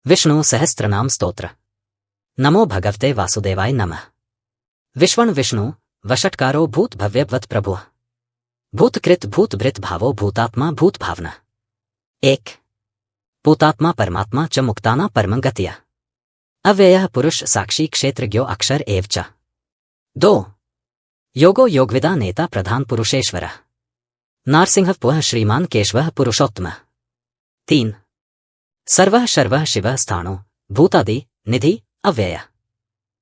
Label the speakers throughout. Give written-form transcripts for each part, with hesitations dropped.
Speaker 1: विष्णु सहस्त्रनाम स्तोत्र। नमो भगवते वासुदेवाय नमः। विश्वण विष्णु वषटकारो भूत भव्यवत प्रभु। भूतकृत भूत भृत भावो भूतात्मा भूत भावना। एक भूतात्मा परमात्मा च मुक्ताना परमंगतिया। अव्ययः पुरुष साक्षी क्षेत्रज्ञो अक्षर एव च। दो योगो योगविदा नेता प्रधान पुरुषेश्वर। नारसिंह पुः श्रीमान केशवः पुरुषोत्तम। तीन सर्वः शर्वः शिवः स्थाणु भूतादि निधि अव्यय।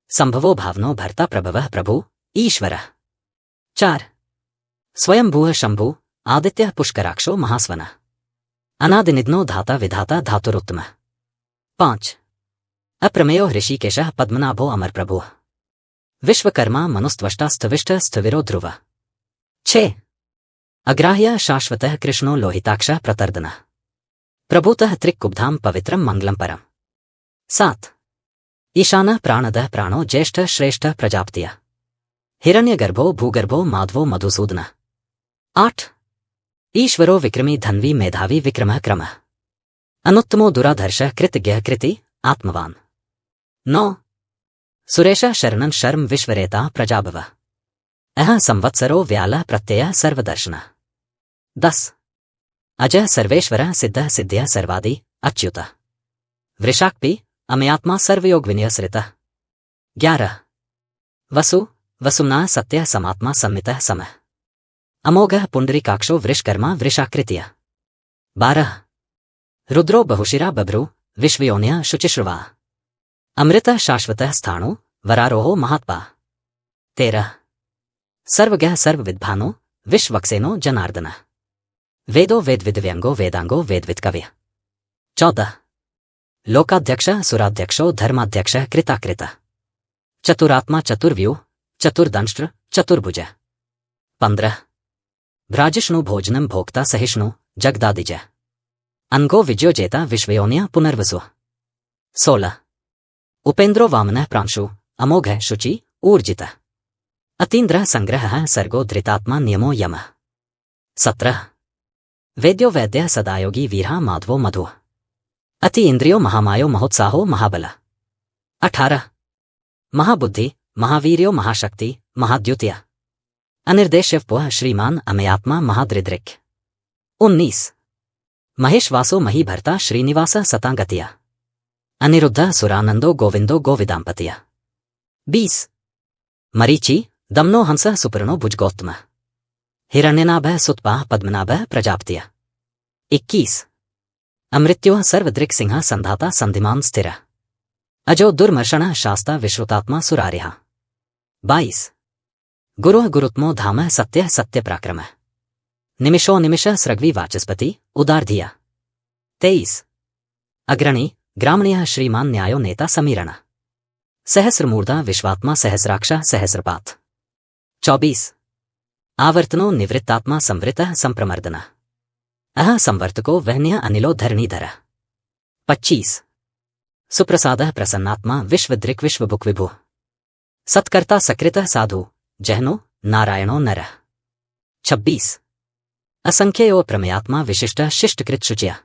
Speaker 1: संभवो भावनो भर्ता प्रभवः प्रभु ईश्वरः। चार स्वयंभूः शंभु आदित्यः पुष्कराक्षो महास्वनः। अनादिनिधनो धाता विधाता धातुरुत्तमः। पांच अप्रमेयो ऋषिकेशः पद्मनाभो अमर प्रभुः। विश्वकर्मा मनुस्त्वष्टा स्थविष्टः स्थविरो ध्रुवः। छः अग्राह्यः शाश्वतः कृष्णो लोहिताक्षः प्रतर्दनः। प्रभुतः त्रिक्कुब्धां पवित्रं मंगलम परम। सात ईशानः प्राणदः प्राणो ज्येष्ठः श्रेष्ठः प्रजापतिः। हिरण्यगर्भो भूगर्भो माधवो मधुसूदनः। आठ ईश्वरो विक्रमी धन्वी मेधावी विक्रमः क्रमः। अनुत्तमो दुराधर्षः कृतज्ञः कृति आत्मवान्। नौ सुरेशः शरणं शर्म विश्वरेता प्रजाभवः। अह संवत्सरो व्यालः प्रत्ययः सर्वदर्शनः। 10 अजः सर्वेश्वरः सिद्धः सिद्ध्यः सर्वादि अच्युतः। वृषाक्पि अमयात्मा सर्वयोग विन्यसृतः। 11 वसु वसुम्ना सत्यः समात्मा सम्मितः समः। अमोघः पुंडरीकाक्षो वृषकर्मा वृषाकृतिः। 12 रुद्रो बहुशिरा बभ्रु विश्वयोन्यः शुचिश्रवा। अमृतः शाश्वतः स्थाणु वरारोहो महात्मा। 13 सर्वज्ञः सर्वविद्भानो विश्वक्सेनो जनार्दनः। वेदो वेदविद्व्यंगो वेदांगो वेदवित्कव्य। 14 लोकाध्यक्षः सुराध्यक्षो धर्माध्यक्षः कृताकृतः। चतुरात्मा चतुर्व्यूह चतुर्दंष्ट्र चतुर्भुजः। 15 भ्राजिष्णु भोजनं भोक्ता सहिष्णु जगदादिजः। अनघो विजयोजेता विश्वयोन्यः पुनर्वसुः। 16 उपेन्द्रो वामनः प्रांशु अमोघः शुचि ऊर्जितः। अतीन्द्रः संग्रहः सर्गो धृतात्मा नियमो यमः। 17 वेद्यो वैद्यः सदायोगी वीरः माधवो मधुः। अति इंद्रियो महामायो महोत्साहो महाबल। 18 महाबुद्धि महावीर्यो महाशक्ति महाद्युतिय। अनिर्देश्य पुः श्रीमान अमयात्मा महाद्रिद्रिक। 19 महेशवासो महीभर्ता श्रीनिवासः सतांगतिय। अनिरुद्धः सुरानंदो गोविंदो गोविदाम्पतिय। 20 मरीचि दमनो हंसः सुपर्णो भुजगोत्तमः। हिरण्यनाभः सुतपाः पद्मनाभः प्रजापतिः। 21 अमृत्योः सर्वदृक् सिंहः संधाता संधिमान स्थिरः। अजो दुर्मर्षणः शास्ता विश्रुतात्मा सुरारिः। 22 गुरुः गुरुत्मो धामः सत्यः सत्यपराक्रमः। निमिषो निमिषः सृग्वी वाचस्पति उदारधियः। 23 अग्रणी ग्रामणीयः श्रीमान न्यायो नेता समीरणः। सहस्रमूर्धा विश्वात्मा सहस्राक्षः सहस्रपात्। 24 आवर्तनो निवृत्तात्मा संवृतः संप्रमर्दनः। अह संवर्तको वह्न्यः अनिलो धरणीधरः। 25 सुप्रसादः प्रसन्नात्मा विश्वदृक् विश्वभुक् विभुः। सत्कर्ता सकृतः साधु जहनो नारायणो नरः। 26 असंख्ययो प्रमेयात्मा विशिष्टः शिष्टकृत शुचियः।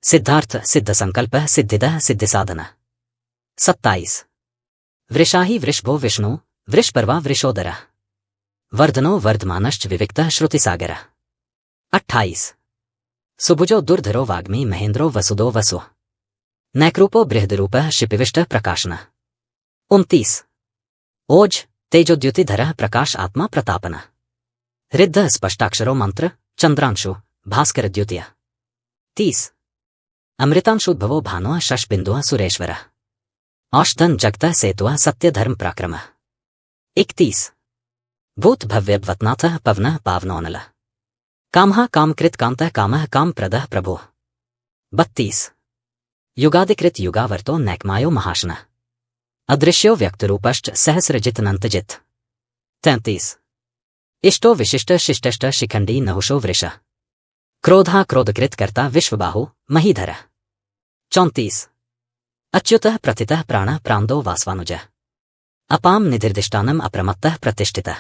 Speaker 1: सिद्धार्थ सिद्धसंकल्पः सिद्धिदः सिद्धिसाधनः। 27 वृषाहि वृषभो विष्णु वृषपर्वा वृषोदरः। वर्धनो वर्धमानश्च विविक्तः श्रुतिसागरः। 28 सुभुजो दुर्धरो वाग्मी महेन्द्रो वसुदो वसुः। नैक्रूपो बृहद्रूपः शिपिविष्टः प्रकाशनः। 29 ओज तेजोद्युतिधरः प्रकाश आत्मा प्रतापनः। ऋद्धः स्पष्टाक्षरो मंत्र चंद्रांशु भास्करद्युतियः। 30 अमृतांशुद्भवो भानुः शशबिन्दुः सुरेश्वरः। औषधं जगतः सेतुः सत्यधर्म पराक्रमः। 31 भूत भव्यवत्नाथः पवनः पावनोनलः। कामः कामकृत कामतः कामः कामप्रदः प्रभुः। 32 युगादिकृत युगावर्तो नैकमायो महाशनः। अदृश्यो व्यक्तरूपश्च सहस्रजितनन्तजित्। 33 इष्टो विशिष्ट शिष्टष्ट शिखंडी नहुषो वृषः। क्रोधा क्रोधकृत कर्ता विश्वबाहु महीधरः। 34 अच्युतः प्रथितः प्राणः प्रांदो वासवानुजः। अपाम निधिर्दिष्टानम् अप्रमत्तः प्रतिष्ठितः।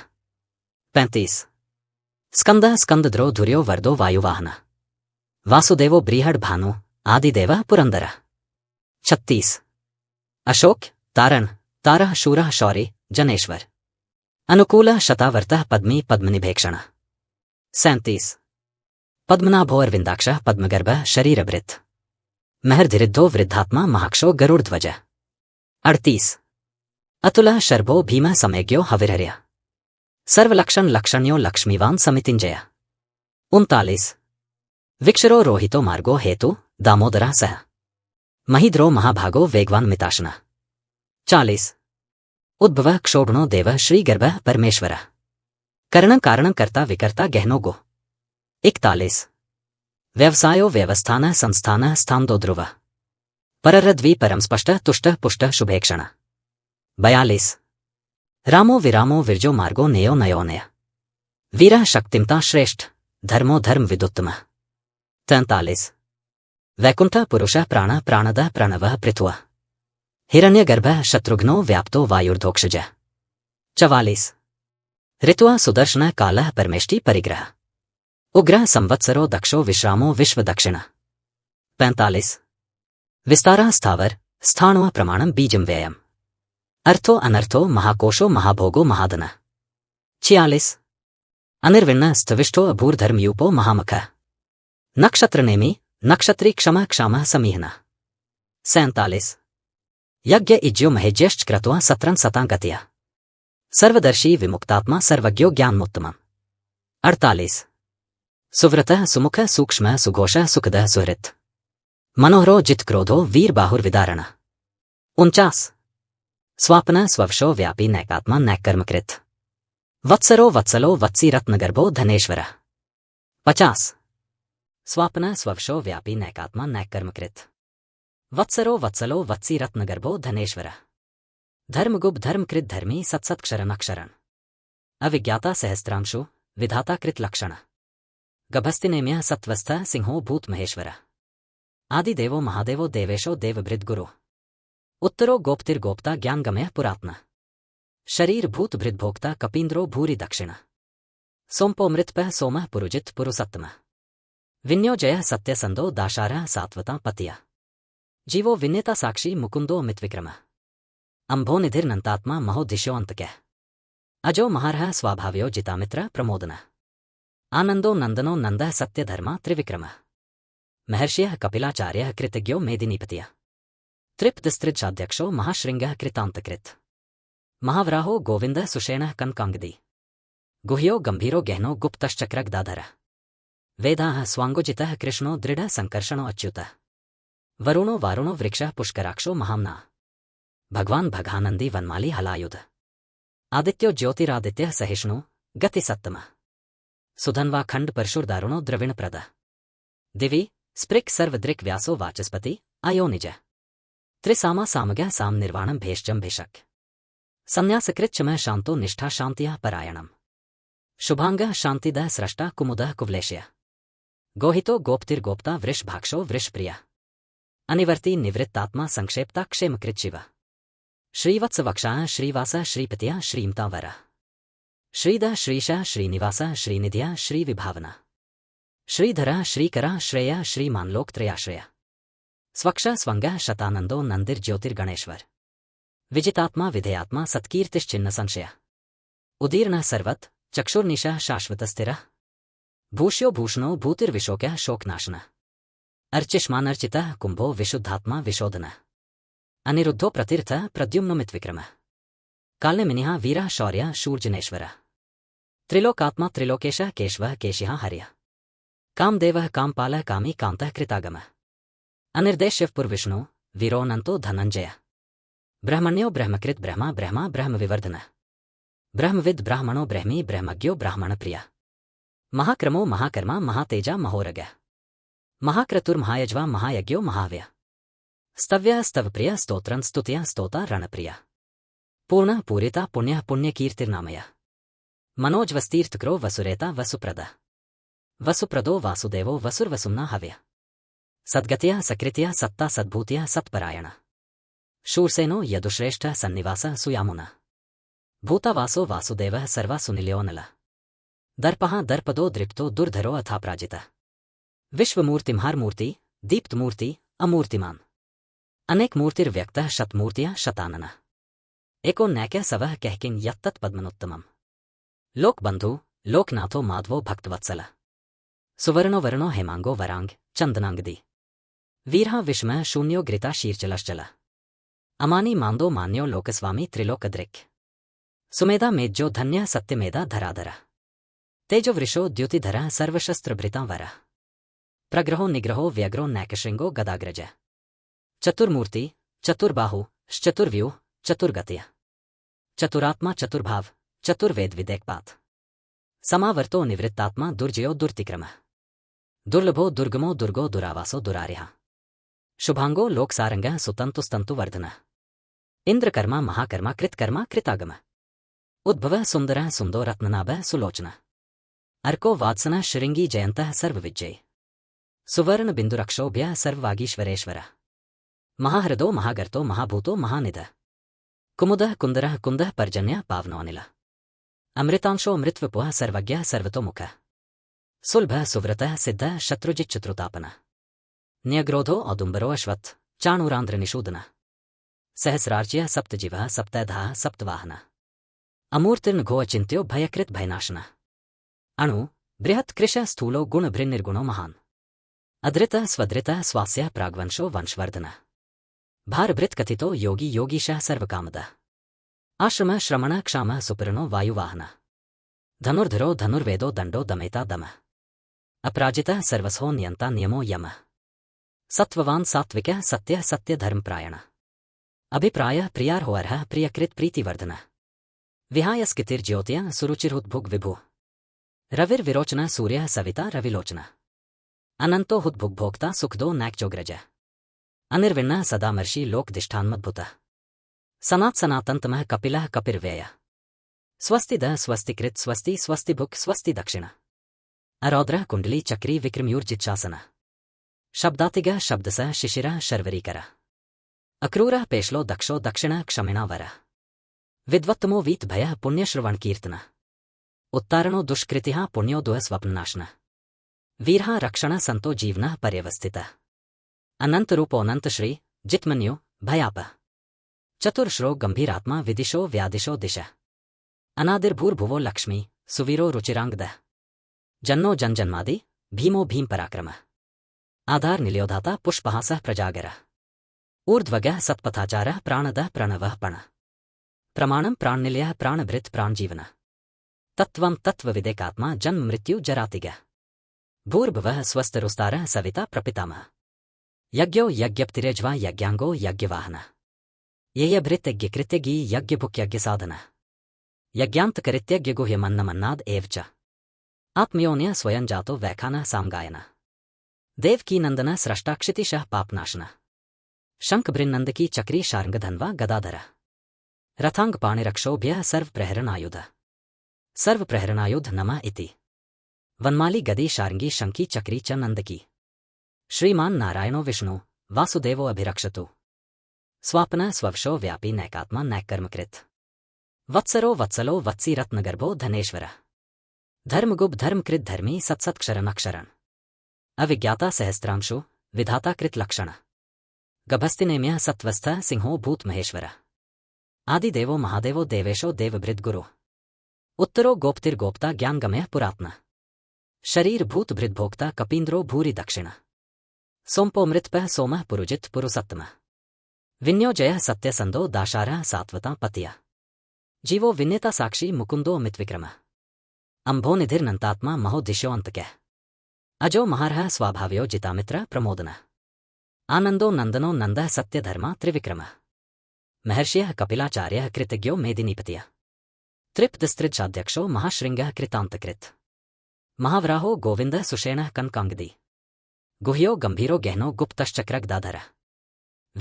Speaker 1: 35 स्कंदः स्कंदद्रो धुर्यो वर्दो वायुवाहनः। वासुदेवो ब्रीहड भानु आदिदेवः पुरंदरः। 36 अशोक तारण तारः शूरः शौरी जनेश्वर अनुकूलः शतावर्तः पद्मी पद्मनिभेक्षण 37 पद्मनाभोर्विन्दाक्षः पद्मगर्भः शरीरभृत् महर्धिरिद्धो वृद्धात्मा महाक्षो गरुड़ध्वज 38 अतुलः शर्भो भीमः समयज्ञो हविर्हर्य सर्वलक्षण लक्षण्यो लक्ष्मीवान समितिञ्जय 39 विक्षरो रोहितो मार्गो हेतु दामोदरः सह महीद्रो महाभागो वेगवान मिताशनः 40 उद्भवः क्षोभणो देवः श्रीगर्भः परमेश्वरः करण कारण कर्ता विकर्ता गहनो गो 41 व्यवसायो व्यवस्थानः संस्थानः स्थान्दो ध्रुवः पररद्वि परम स्पष्टः तुष्टः पुष्टः शुभेक्षण 42 रामो विरामो विरजो मार्गो नेयो नयोनय वीरः शक्तिमता श्रेष्ठ धर्मो धर्म विदुत्तमः 43 वैकुंठः पुरुषः प्राणः प्राणदः प्रणवः पृथुः हिरण्यगर्भः शत्रुघ्नो व्याप्तो वायुर्धोक्षजः 44 ऋतुः सुदर्शनः कालः परमेष्टि परिग्रह उग्रः संवत्सरो दक्षो विश्रामो विश्वदक्षिणः 45 विस्तारः स्थावर स्थाणुः प्रमाणं बीजं व्ययम् अर्थो अनर्थो महाकोशो महाभोगो महाधनः 46 अनिर्विण्णः स्थविष्ठो अभूर्धर्मयूपो महामखः नक्षत्रनेमी नक्षत्री क्षमा क्षामः समीहनः 47 यज्ञ इज्यो महेज्यश्च क्रतुः सत्रन सतां गतिः सर्वदर्शी विमुक्तात्मा सर्वज्ञो ज्ञानमुत्तमम् 48 सुव्रतः सुमुखः सूक्ष्मः सुघोषः सुखदः सुहृत् मनोहरो जित्क्रोधो वीरबाहुर्विदारणः 49 स्वापनः स्ववशो व्यापी नैकात्मा नैकर्मकृत् वत्सरो वत्सलो वत्सी रत्नगर्भो धनेश्वरः 50 स्वापनः स्ववशो व्यापी नैकात्मा नैकर्मकृत् वत्सरो वत्सलो वत्सी रत्नगर्भो धनेश्वरः धर्मगुप्त धर्मकृत धर्मी सत्सत्क्षरन अक्षरण अविज्ञाता सहस्त्रांशु विधाता कृत लक्षण गभस्तिनेम्यः सत्वस्थः सिंहो भूत महेश्वरः आदिदेवो महादेवो देवेशो देवभृद् गुरु उत्तरो गोप्तिर्गोप्ता ज्ञानगमयः पुरात्नः शरीर भूत भृद्भोक्ता कपीन्द्रो भूरि दक्षिण सोमपो मृत्पः सोमः पुरुजित् पुरुसत्तमः विन्योजयः सत्यसंदो दाशारः सात्वता पतियः जीवो विन्यता साक्षी मुकुंदो अमितविक्रमः अंभोनिधिर्नन्तात्मा महोदिशो अंतकः अजो महारः स्वाभाव्यो जितामित्र प्रमोदनः आनंदो नंदनो नंदः सत्यधर्मा त्रिविक्रमः महर्षियः कपिलाचार्यः कृतज्ञो मेदिनीपतियः त्रिप्तस्त्रिज्जाध्यक्षो महाश्रृंगः कृतान्तकृत् महावराहो गोविंदः सुषेणः कनकांगदी गुह्यो गंभीरो गहनो गुप्तश्चक्रगदाधरः वेदाः स्वांगोजितः कृष्णो दृढ़ संकर्षणो अच्युतः वरुणो वारुणो वृक्षः पुष्कराक्षो महाम्नाः भगवान भगानंदी वनमाली हलायुध आदित्यो ज्योतिरादित्यः सहिष्णु गतिसत्तमः सुधन्वा खंड परशुर्दारुणो द्रविणप्रदः दिवि स्पृक् सर्वदृक् व्यासो वाचस्पति अयोनिज त्रिसामा सामज्ञः साम निर्वाणं भेषजं भिषक् संन्यासकृच्छमः शांतो निष्ठा शांतियः परायणम् शुभांगः शांतिदः स्रष्टा कुमुदः कुवलेशयः गोहितो गोप्तिर्गोप्ता वृषभाक्षो वृषप्रियः अनिवर्ती निवृत्तात्मा संक्षेप्ता क्षेमकृच्छिवः श्रीवत्सवक्षाः श्रीवासः श्रीपतियः श्रीमतावरः श्रीदः श्रीशः श्रीनिवासः श्रीनिधियः श्रीविभावनः श्रीधरः श्रीकरः श्रेयः श्रीमान्लोकत्रयाश्रयः स्वक्षः स्वंगः शतानंदो नंदिर्ज्योतिर्गणेश्वर विजितात्मा विधेयात्मा सत्कीर्तिश्चिन्न संशयः उदीर्णः सर्वत् चक्षुर्निशः शाश्वतस्थिरः भूष्यो भूषणो भूतिर्विशोक्यः शोकनाशनः अर्चिष्मानर्चितः कुंभो विशुद्धात्मा विशोधनः अनिरुद्धो प्रतिर्थः प्रद्युम्नमित्विक्रमः काल्यमिनिः वीरः शौर्यः शूर्जनेश्वरः त्रिलोकात्मा त्रिलोकेशः केशवः केशिः हर्यः कामदेवः कामपालः कामी कान्तः कृतागमः अनिर्देश्यः पुरविष्णु वीरोऽनन्तो धनञ्जयः ब्रह्मण्यो ब्रह्मकृत् ब्रह्मा ब्रह्मा ब्रह्मविवर्धनः ब्रह्मविद् ब्राह्मणो ब्रह्मी ब्रह्मज्ञो ब्राह्मणप्रियः महाक्रमो महाकर्मा महातेजा महोरगः महाक्रतुर्महायज्वा महायज्ञो महाव्यः स्तव्यः स्तवप्रियः स्तोत्रं स्तुत्या स्तोता रणप्रियः पूर्णः पूरिता पुण्यः पुण्यकीर्तिर्नामयः मनोज्वस्तीर्थक्रो वसुरेता वसुप्रदः वसुप्रदो वासुदेवो वसुर्वसुम्ना हव्यः सद्गत्यः सकृत्यः सत्ता सद्भूत्यः सत्परायणः शूरसेनो यदुश्रेष्ठः सन्निवासः सुयामुनः भूतावासो वासुदेवः सर्वासुनिलयोनलः दर्पः दर्पदो दृप्तो दुर्धरो अथापराजितः विश्वमूर्तिमहारमूर्ति दीप्तमूर्ति अमूर्तिमान् अनेक मूर्तिर्व्यक्तः शतमूर्तिया शताननः एको नैक्य सवः कहकिं यत्तत् पद्मनोत्तमम् लोकबंधु लोकनाथो माधवो भक्तवत्सल सुवर्णो वर्णो हेमांगो वरांग चंदनांगदी वीरहा विस्मय शून्यो घृता शीर्चलश्चल अमानी मांदो मान्यो लोकस्वामी त्रिलोकदृक् सुमेधा मेज्जो धन्य सत्यमेधा धराधर तेजो वृषो द्युतिधरः सर्वशस्त्रभृता वरः प्रग्रहो निग्रहो व्यग्रो नैकशृंगो गदाग्रज चतुर्मूर्ति चतुर्बाहु चतुर्व्यूह चतुर्गतय चतुरात्मा चतुर्भाव चतुर्वेद विदेकपात समावर्तो निवृत्तात्मा दुर्जयो दुर्तिक्रमः दुर्लभो दुर्गमो दुर्गो दुरावासो दुरार्यः शुभांगो लोकसारंगः सुतंतुस्तंतुवर्धनः इंद्रकर्मा महाकर्मा कृतकर्मा कृतागमः उद्भवः सुंदरः सुंदो रत्ननाभः सुलोचनः अर्को वात्सनः श्रृंगी जयन्तः सर्वविजय सुवर्ण बिंदुरक्षोभ्यः सर्ववागीश्वरेश्वरः महाहृदो महागर्तो महाभूतो महानिधः कुमुदः कुंदरः कुंदः पर्जन्यः पावनोऽनिलः अमृतांशो मृत्वपुः सर्वज्ञः सर्वतोमुखः सुलभः सुव्रतः सिद्धः शत्रुजिच्चतुतापनः न्यग्रोधो औदुम्बरो अश्वत्थ चाणूरांध्रनिषूदनः सहस्रार्च्यः सप्तजीवः सप्तधाः सप्तवाहनः अमूर्तिर्नघो अचिन्त्यो भयकृत भयनाशनः अणु बृहत् कृशः स्थूलो गुणभृन्निर्गुणो महान् अधृतः स्वधृतः स्वास्यः प्राग्वंशो वंशवर्धनः भारभृत् कथितो योगी योगीशः सर्वकामदः आश्रमः श्रमणः क्षामः सुपर्णो वायुवाहनः धनुर्धरो धनुर्वेदो दण्डो दमेता दमः अपराजितः सर्वस्वो नियन्ता नियमो यमः सत्त्ववान् सात्विकः सत्यः सत्यधर्मप्रायणः अभिप्रायः प्रियार्होऽर्हः प्रियकृत प्रीतिवर्धनः विहाय स्कितिर्ज्योतिः सुरुचिर्हुद्भुग् विभुः रविर्विरोचनः सूर्यः सविता रविलोचनः अनन्तो हुद्भुग्भोक्ता सुखदो नैक्चोग्रजः अनिर्विण्णः सदामर्षि लोकदिष्ठान्मद्भुतः सनात्सनातन्तमः कपिलः कपिर्व्ययः स्वस्तिदः स्वस्तिकृत स्वस्ति स्वस्तिभुक् स्वस्ति दक्षिणः अरौद्रः कुण्डली चक्री विक्रमयूर्जिच्छासनः शब्दातिगः शब्दसः शिशिरः शर्वरीकरः अक्रूरः पेश्लो दक्षो दक्षिणः क्षमिणावरः विद्वत्तमो वीतभयः पुण्यश्रवणकीर्तनः उत्तारणो दुष्कृतिः पुण्यो दुःस्वप्ननाशनः वीरः रक्षणः सन्तो जीवनः पर्यवस्थितः अनन्तरूपोऽनन्तश्री जित्मन्यो भयापः चतुर्श्रो गंभीरात्मा विदिशो व्यादिशो दिशः अनादिर्भूर्भुवो लक्ष्मी सुवीरो रुचिरांगदः जन्नो जनजन्मादि भीमो भीमपराक्रमः आधार निलयोधाता पुष्पहासः प्रजागरः ऊर्ध्वगः सत्पथाचारः प्राणदः प्रणवः पणः प्रमाणं प्राणनिलयः प्राणभृत् प्राणजीवनः तत्त्वं तत्त्वविदेकात्मा जन्म मृत्यु जरातिगः भूर्भुवः स्वस्तरुस्तारः सविता प्रपितामहः यज्ञो यज्ञप्तिरेज्वा यज्ञांगो यज्ञवाहनः येयभृत्यज्ञकृत्यज्ञी यज्ञभुक्यज्ञसाधनः यज्ञान्तकरित्यज्ञगुह्यमन्नमन्नाद एव च आत्मयोन्यः स्वयं जातो वैखानः सामगायनः देवकीनन्दनः स्रष्टाक्षितिशः पापनाशनः शङ्खभृन्नन्दकी चक्री शार्ङ्गधन्वा गदाधरः रथाङ्गपाणिरक्षोभ्यः सर्वप्रहरणायुधः सर्वप्रहरणायुध नमः इति वनमाली गदी शार्ङ्गी शङ्की चक्री च नन्दकी श्रीमान् नारायणो विष्णु वासुदेवो अभिरक्षतु स्वापनः स्ववशो व्यापी नैकात्मा नैकर्मकृत् वत्सरो वत्सलो वत्सी रत्नगर्भो धनेश्वरः धर्मगुप् धर्मकृत धर्मी सत्सत्क्षरनक्षरण अविज्ञाता सहस्रांशु विधाता कृतलक्षणः गभस्तिनेम्यः सत्वस्थः सिंहो भूत महेश्वरः आदिदेवो महादेवो देवेशो देवभृद्गुरुः उत्तरो गोप्तिर्गोप्ता ज्ञानगमयः पुरात्नः शरीर भूत भृद्भोक्ता कपीन्द्रो भूरि दक्षिणः सोमपो मृतपः सोमः पुरुजित पुरुसत्तमः विन्योजयः सत्यसंदो दाशारः सात्वता पतियः जीवो विन्यता साक्षी मुकुंदो अमितविक्रमः अम्भोनिधिर्नन्तात्मा महोदिशो अन्तकः अजो महारः स्वाभाव्यो जितामित्र प्रमोदनः आनन्दो नन्दनो नन्दः सत्यधर्मा त्रिविक्रमः महर्षियः कपिलाचार्यः कृतज्ञो मेदिनीपतियः त्रिप्तस्त्रिज्जाध्यक्षो महाशृङ्गः कृतान्तकृत् महावराहो गोविन्दः सुषेणः कनकाङ्गदी गुह्यो गंभीरो गहनो गुप्तश्चक्रगदाधरः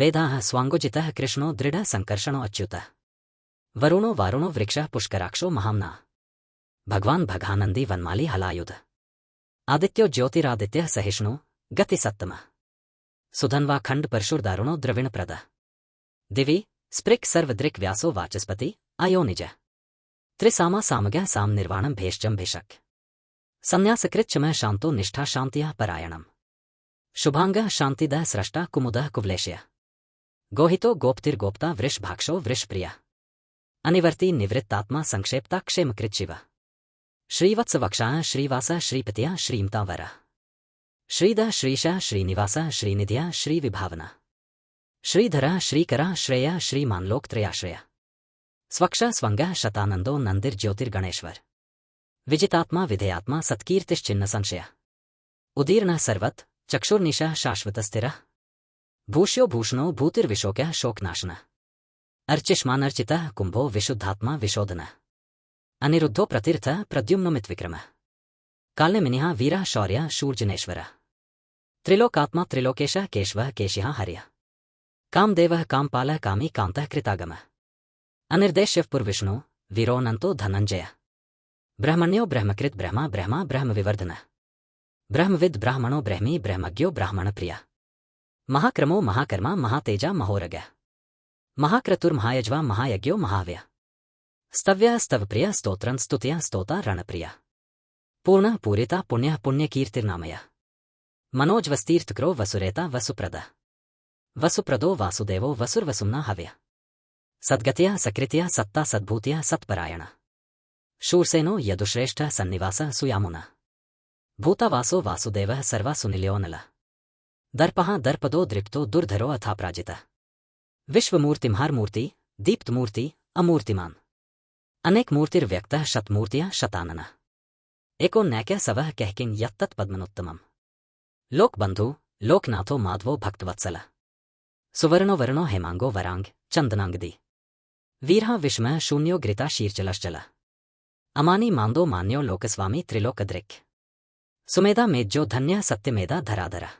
Speaker 1: वेदाः स्वाङ्गोजितः कृष्णो दृढः संकर्षणो अच्युतः वरुणो वारुणो वृक्षः पुष्कराक्षो महाम्ना भगवान् भगानन्दी वनमाली हलायुध आदित्यो ज्योतिरादित्यः सहिष्णु गतिसत्तमः सुधन्वा खण्ड परशुर्दारुणो द्रविणप्रदः दिवि स्पृक् सर्वदृक् व्यासो वाचस्पति अयोनिजः त्रिसामा सामगः साम निर्वाणं भेषजं भिषक् संन्यासकृच्छमः शान्तो निष्ठा शान्तियः परायणम् शुभांगः शान्तिदः स्रष्टा कुमुदः कुवलेशयः गोहितो गोप्तिर्गोप्ता वृषभाक्षो वृषप्रिया अनिवर्ती निवृत्तात्मा संक्षेप्ता क्षेमकृच्छिव श्रीवत्सवक्षाः श्रीवासः श्रीपतिया श्रीमतावरः श्रीदः श्रीशः श्रीनिवासः श्रीनिधिया श्रीविभावना श्रीधरः श्रीकरः श्रेयः श्रीमान्लोकत्रयाश्रयः स्वक्षः स्वङ्गः शतानन्दो नन्दिर्ज्योतिर्गणेश्वर विजितात्मा विधेयात्मा सत्कीर्तिश्चिन्न संशयः उदीर्णः सर्वत् चक्षुर्निशः शाश्वतस्थिरः भूष्यो भूषणो भूतिर्विशोक्यः शोकनाशनः अर्चिष्मानर्चितः कुम्भो विशुद्धात्मा विशोधनः अनिरुद्धो प्रतीर्थः प्रद्युम्नमित्विक्रमः काल्यमिनिः वीरः शौर्यः शूर्जनेश्वरः त्रिलोकात्मा त्रिलोकेशः केशवः केशिः हर्यः कामदेवः कामपालः कामी कान्तः कृतागमः अनिर्देश्यः पुरविष्णु वीरोऽनन्तो धनञ्जयः ब्रह्मण्यो ब्रह्मकृत् ब्रह्मा ब्रह्मा ब्रह्मविवर्धनः ब्रह्मविद् ब्राह्मणो ब्रह्मी ब्रह्मज्ञो ब्राह्मणप्रियः महाक्रमो महाकर्मा महातेजा महोरगः महाक्रतुर्महायज्वा महायज्ञो महाव्यः स्तव्यः स्तवप्रियः स्तोत्रं स्तुत्या स्तोता रणप्रियः पूर्णः पूरिता पुण्यः पुण्यकीर्तिर्नामयः मनोज्वस्तीर्थक्रो वसुरेता वसुप्रदः वसुप्रदो वासुदेवो वसुर्वसुम्ना हव्यः सद्गत्या सकृत्या सत्ता सद्भूत्या सत्परायणः शूरसेनो यदुश्रेष्ठः सन्निवासः सुयामुनः भूतावासो वासुदेवः सर्वासुनिलयोनलः दर्पः दर्पदो दृप्तो दुर्धरो अथापराजितः विश्वमूर्तिमहारमूर्ति दीप्तमूर्ति अमूर्तिमान् अनेक मूर्तिर्व्यक्तः शतमूर्तिः शताननः एको नैक्य सवः कहकिं यत्तत्पद्मनोत्तमम् लोकबन्धु लोकनाथो माधवो भक्तवत्सलः सुवर्णो वर्णो हेमांगो वरांग चंदनांगदी वीरः विस्मयः शून्यो घृता शीर्चलश्चलः अमानी मान्दो मान्यो लोकस्वामी त्रिलोकदृक् सुमेधा मेज्जो धन्यः सत्यमेधा धराधरः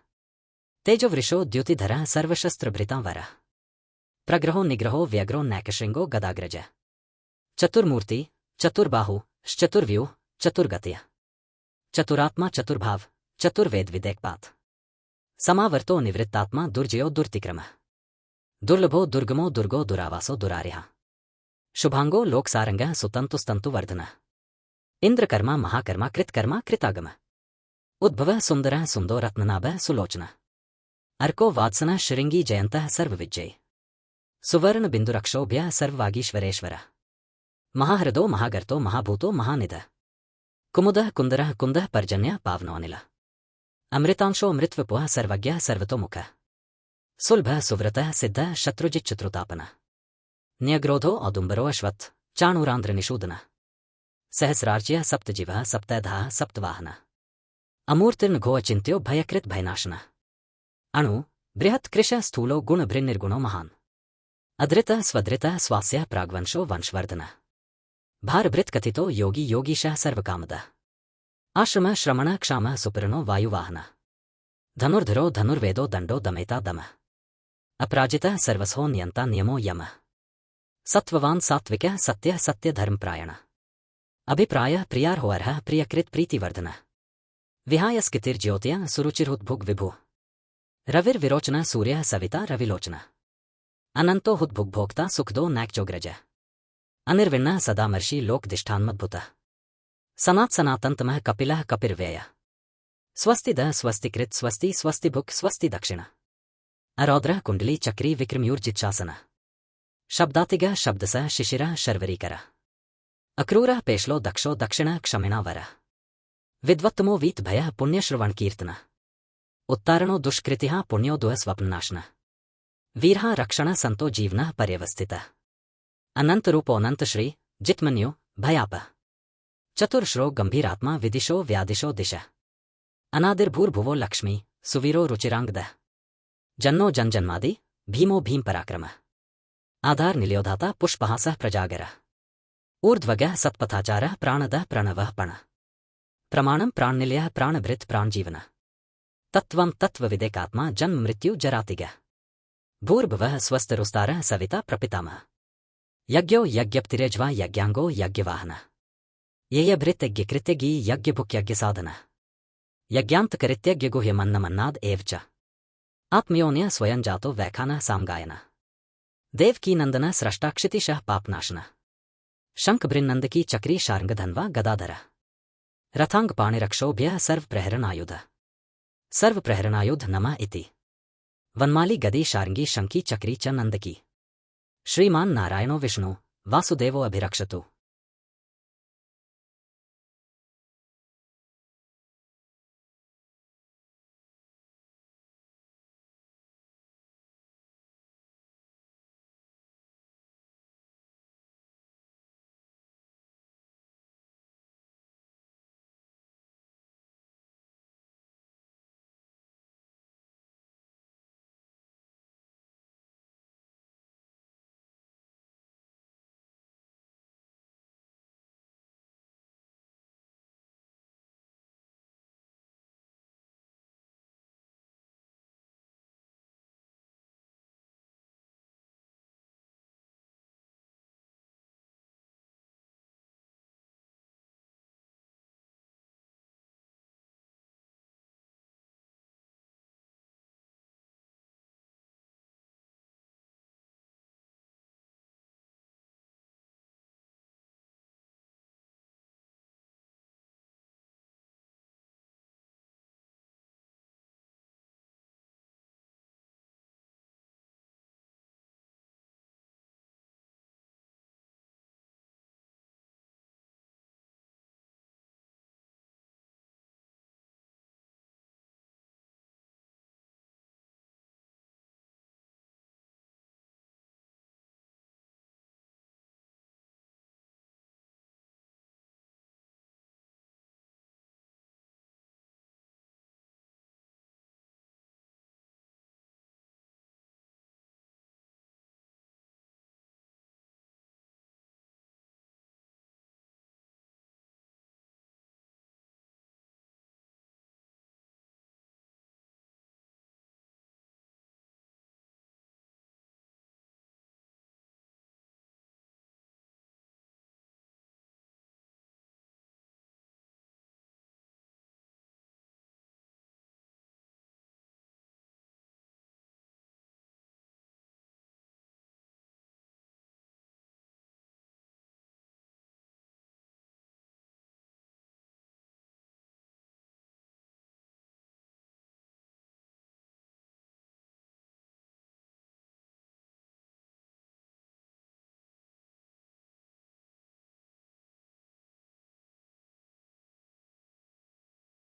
Speaker 1: तेजोवृषो द्युतिधरः सर्वशस्त्रभृतां वरः प्रग्रहो निग्रहो व्यग्रो नैकशृङ्गो गदाग्रजः चतुर्मूर्ति चतुर्बाहु चतुर्व्यूह चतुर्गतयः चतुरात्मा चतुर्भाव चतुर्वेदविदेकपात् समावर्तो निवृत्तात्मा दुर्जयो दुर्तिक्रमः दुर्लभो दुर्गमो दुर्गो दुरावासो दुरार्यः शुभांगो लोकसारंगः सुतन्तुस्तन्तुवर्धनः इन्द्रकर्मा महाकर्मा कृतकर्मा कृतागमः उद्भवः सुन्दरः सुन्दो रत्ननाभः सुलोचनः अर्को वात्सनः शृङ्गी जयन्तः सर्वविजयी सुवर्ण बिन्दुरक्षोभ्यः सर्ववागीश्वरेश्वरः महाहृदो महागर्तो महाभूतो महानिधः कुमुदः कुन्दरः कुन्दः पर्जन्यः पावनोऽनिलः अमृतांशो मृत्वपुः सर्वज्ञः सर्वतोमुखः सुलभः सुव्रतः सिद्धः शत्रुजिच्चत्रुतापनः न्यग्रोधो औदुम्बरो अश्वत्थ चाणूरान्ध्रनिषूदनः सहस्रार्च्यः सप्तजीवः सप्तधाः सप्तवाहनः अमूर्तिर्नघो अचिन्त्यो भयकृत् भयनाशनः अणु बृहत् कृशः स्थूलो गुणभृन्निर्गुणो महान् अधृतः स्वधृतः स्वास्यः प्राग्वंशो वंशवर्धनः भारभृत् कथितो योगी योगीशः सर्वकामदः आश्रमः श्रमणः क्षामः सुपर्णो वायुवाहनः धनुर्धरो धनुर्वेदो दण्डो दमेता दमः अपराजितः सर्वसो नियन्ता नियमो यमः सत्त्ववान् सात्विकः सत्यः सत्यधर्मप्रायणः अभिप्रायः प्रियार्होऽर्हः प्रियकृत् प्रीतिवर्धनः विहाय स्कितिर्ज्योत्या सुरुचिर्हुद्भुग् विभुः रविर्विरोचनः सूर्यः सविता रविलोचनः अनन्तो हुद्भुग्भोक्ता सुखदो नैक्चोग्रजः अनिर्विण्णः सदामर्षि लोकदिष्ठान्मद्भुतः सनात्सनातन्तमः कपिलः कपिर्व्ययः स्वस्तिदः स्वस्तिकृत् स्वस्ति स्वस्तिभुक् स्वस्ति दक्षिणः अरौद्रः कुण्डली चक्री विक्रमयूर्जिच्छासनः शब्दातिगः शब्दसः शिशिरः शर्वरीकरः अक्रूरः पेश्लो दक्षो दक्षिणः क्षमिणा वरः विद्वत्तमो वीतभयः पुण्यश्रवणकीर्तनः उत्तारणो दुष्कृतिः पुण्यो दुः स्वप्ननाशनः वीरः रक्षणः सन्तो जीवनः पर्यवस्थितः अनन्तरूपोऽनन्तश्री जित्मन्यो भयापः चतुर्श्रो गम्भीरात्मा विदिशो व्यादिशो दिशः अनादिर्भूर्भुवो लक्ष्मी सुवीरो रुचिराङ्गदः जन्नो जन्जन्मादि भीमो भीमपराक्रमः आधार निलयोधाता पुष्पहासः प्रजागरः ऊर्ध्वगः सत्पथाचारः प्राणदः प्रणवः पणः प्रमाणं प्राणनिलयः प्राणभृत् प्राणजीवनः तत्त्वं तत्त्वविदेकात्मा जन्म मृत्यु जरातिगः भूर्भुवः स्वस्तरुस्तारः सविता प्रपितामहः यज्ञो यज्ञप्तिरेज्वा यज्ञाङ्गो यज्ञवाहनः येयभृत्यज्ञकृत्यज्ञी यज्ञभुक्यज्ञसाधनः यज्ञान्तकरित्यज्ञगुह्यमन्नमन्नाद एव च आत्मयोन्यः स्वयं जातो वैखानः सामगायनः देवकीनन्दनः स्रष्टाक्षितिशः पापनाशनः शङ्खभृन्नन्दकी चक्री शार्ङ्गधन्वा गदाधरः रथाङ्गपाणिरक्षोभ्यः सर्वप्रहरणायुधः सर्वप्रहरणायुध नमः इति वनमाली गदी शार्ंगी शंकी चक्री च नंद की। श्रीमान नारायणो विष्णु वासुदेवो अभिरक्षतु।